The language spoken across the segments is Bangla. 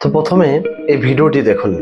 তো প্রথমে এই ভিডিওটি দেখুন।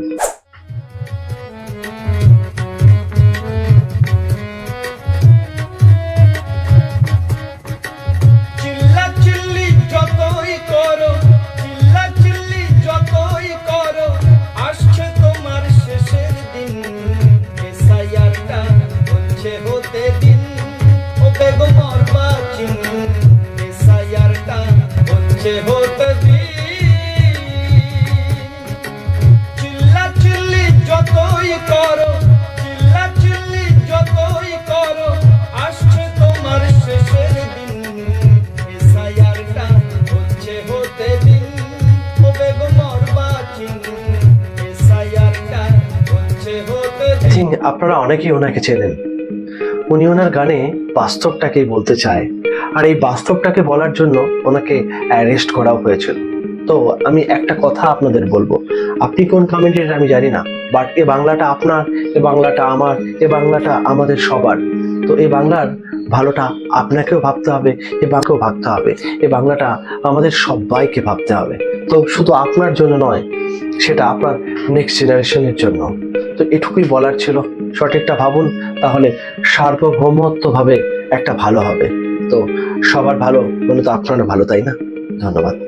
আপনারা অনেকেই ওনাকে চেনেন। উনি ওনার গানে বাস্তবটাকেই বলতে চায়, আর এই বাস্তবটাকে বলার জন্য ওনাকে অ্যারেস্ট করাও হয়েছিল। তো আমি একটা কথা আপনাদের বলবো, আপনি কোন কমিউনিটির আমি জানি না, বাট এ বাংলাটা আপনার, এ বাংলাটা আমার, এ বাংলাটা আমাদের সবার। তো এই বাংলার ভালোটা আপনাকেও ভাবতে হবে, এ বাংলাকেও ভাবতে হবে, এ বাংলাটা আমাদের সবাইকে ভাবতে হবে। তো শুধু আপনার জন্য নয়, সেটা আপনার নেক্সট জেনারেশনের জন্য। তো এটুকুই বলার ছিল। সঠিকটা ভাবুন, তাহলে সার্বভৌমত্বভাবে একটা ভালো হবে। তো সবার ভালো মানে তো আপনারও ভালো, তাই না? ধন্যবাদ।